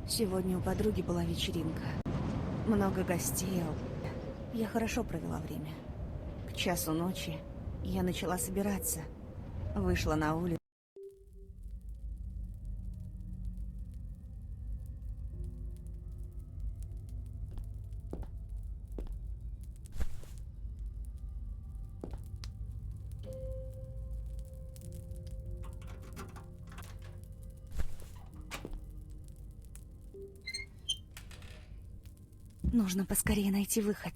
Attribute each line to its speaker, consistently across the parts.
Speaker 1: Сегодня у подруги была вечеринка. Много гостей. Я хорошо провела время. К часу ночи я начала собираться. Вышла на улицу. Нужно поскорее найти выход.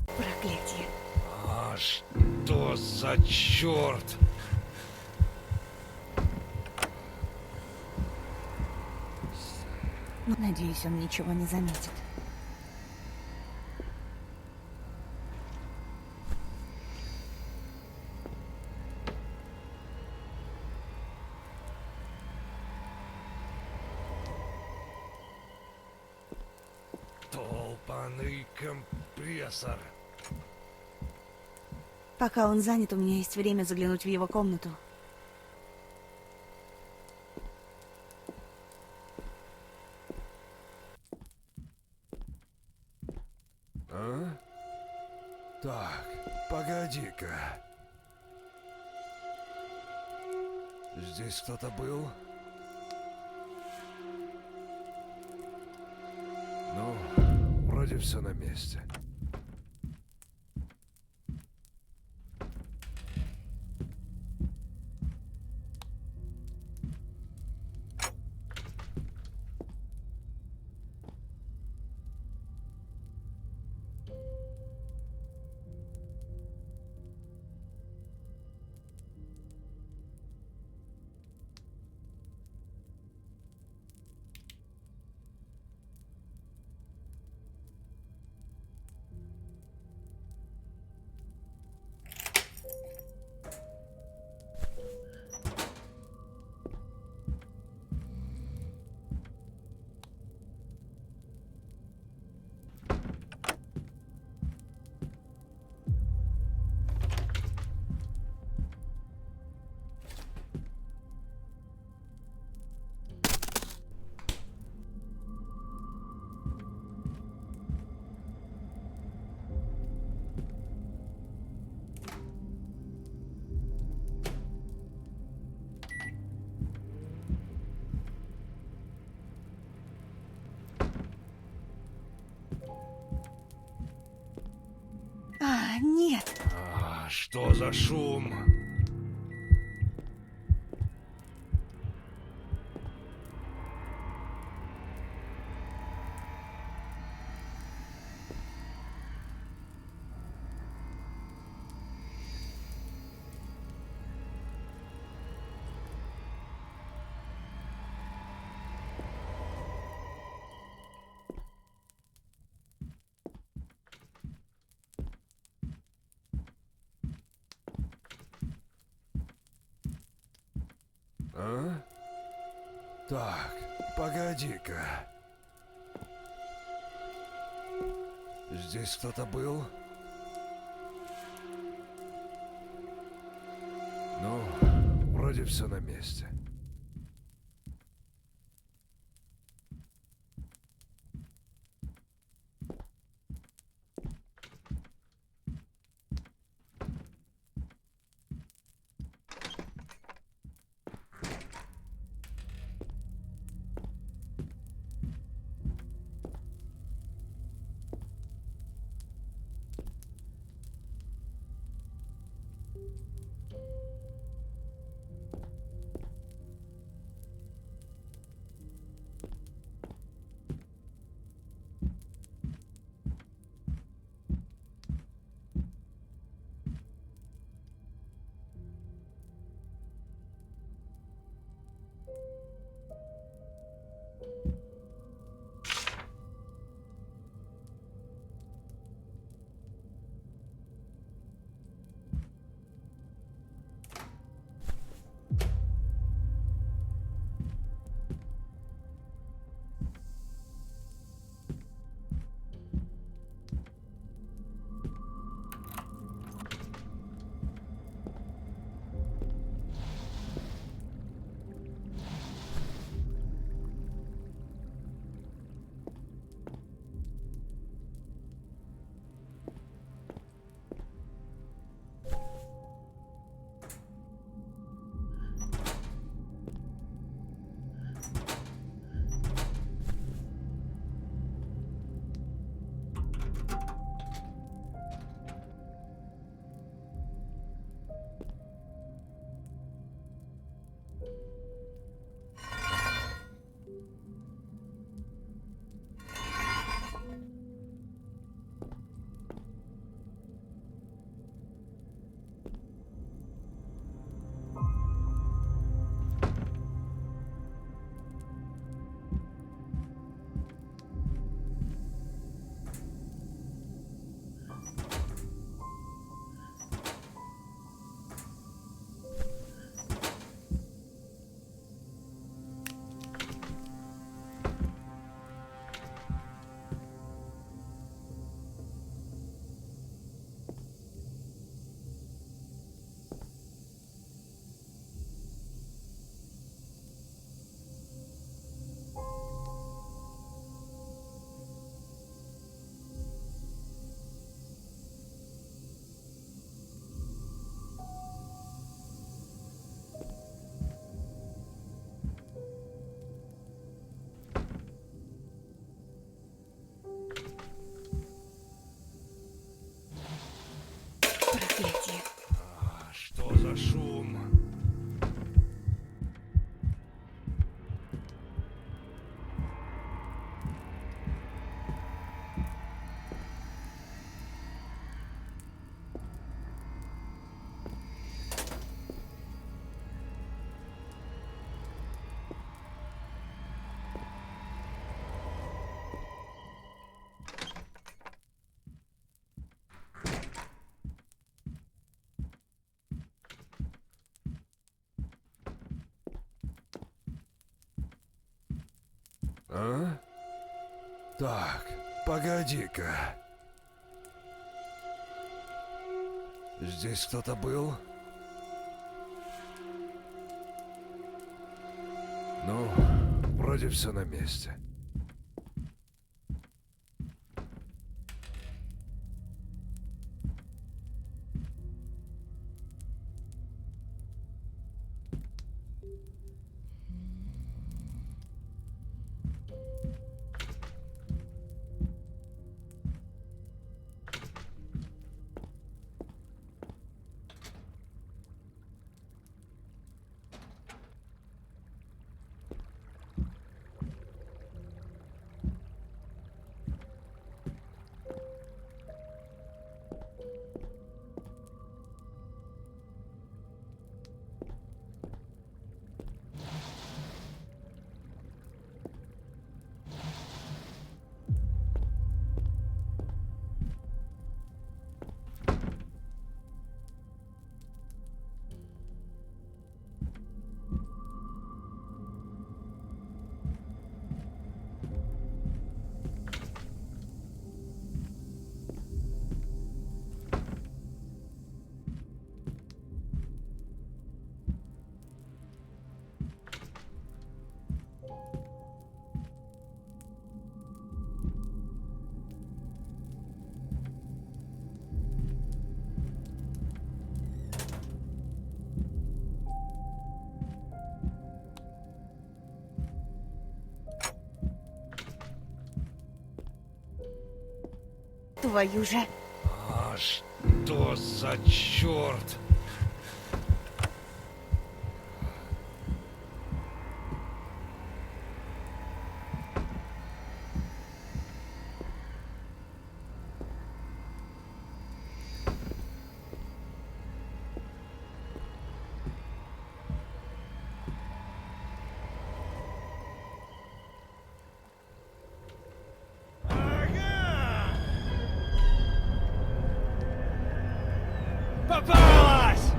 Speaker 1: Проклятие.
Speaker 2: А что за черт?
Speaker 1: Надеюсь, он ничего не заметит.
Speaker 2: Долбаный компрессор.
Speaker 1: Пока он занят, у меня есть время заглянуть в его комнату.
Speaker 2: А? Так, погоди-ка. Здесь кто-то был? Ну, вроде все на месте.
Speaker 1: Нет!
Speaker 2: А, что за шум? А? Так, погоди-ка. Здесь кто-то был? Ну, вроде все на месте. А? Так, погоди-ка. Здесь кто-то был? Ну, вроде все на месте.
Speaker 1: Твою же.
Speaker 2: А что за черт?
Speaker 3: Попалась!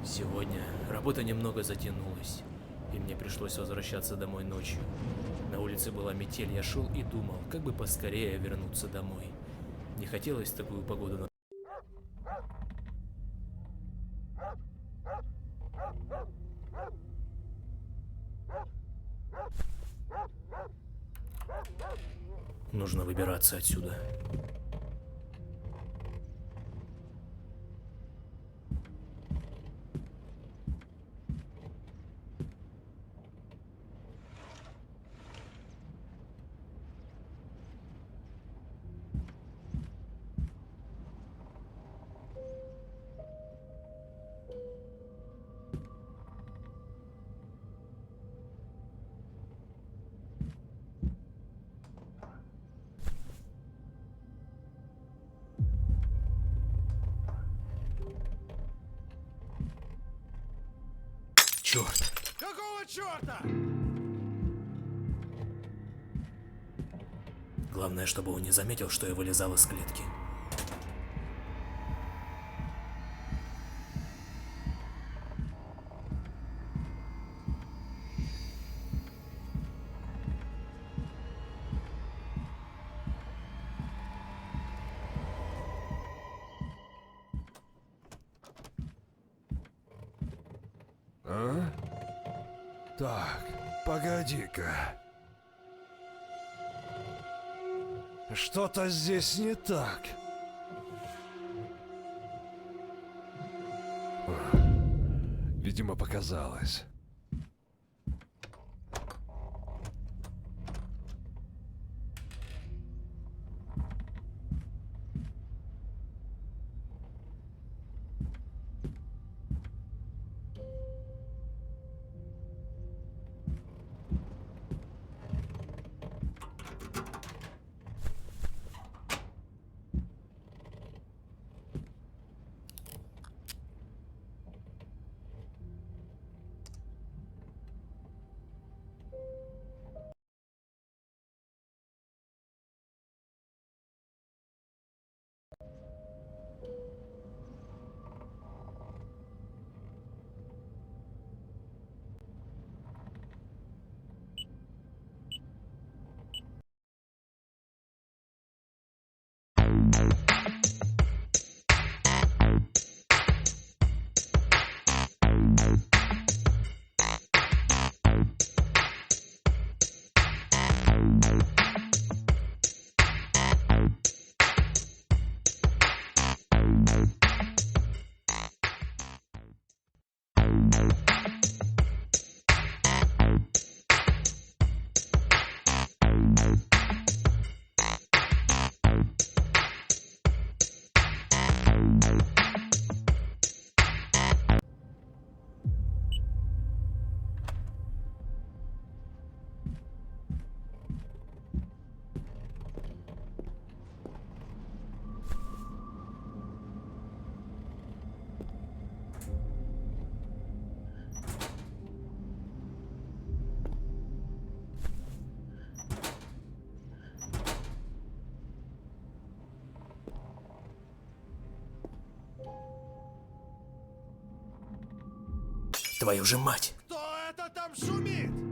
Speaker 4: Сегодня работа немного затянулась, и мне пришлось возвращаться домой ночью. На улице была метель, я шел и думал, как бы поскорее вернуться домой. Не хотелось в такую погоду на... Нужно выбираться отсюда. Черт!
Speaker 3: Какого черта?
Speaker 4: Главное, чтобы он не заметил, что я вылезал из клетки.
Speaker 2: А? Так, погоди-ка. Что-то здесь не так. Видимо, показалось.
Speaker 4: Твою же мать!
Speaker 2: Кто это там шумит?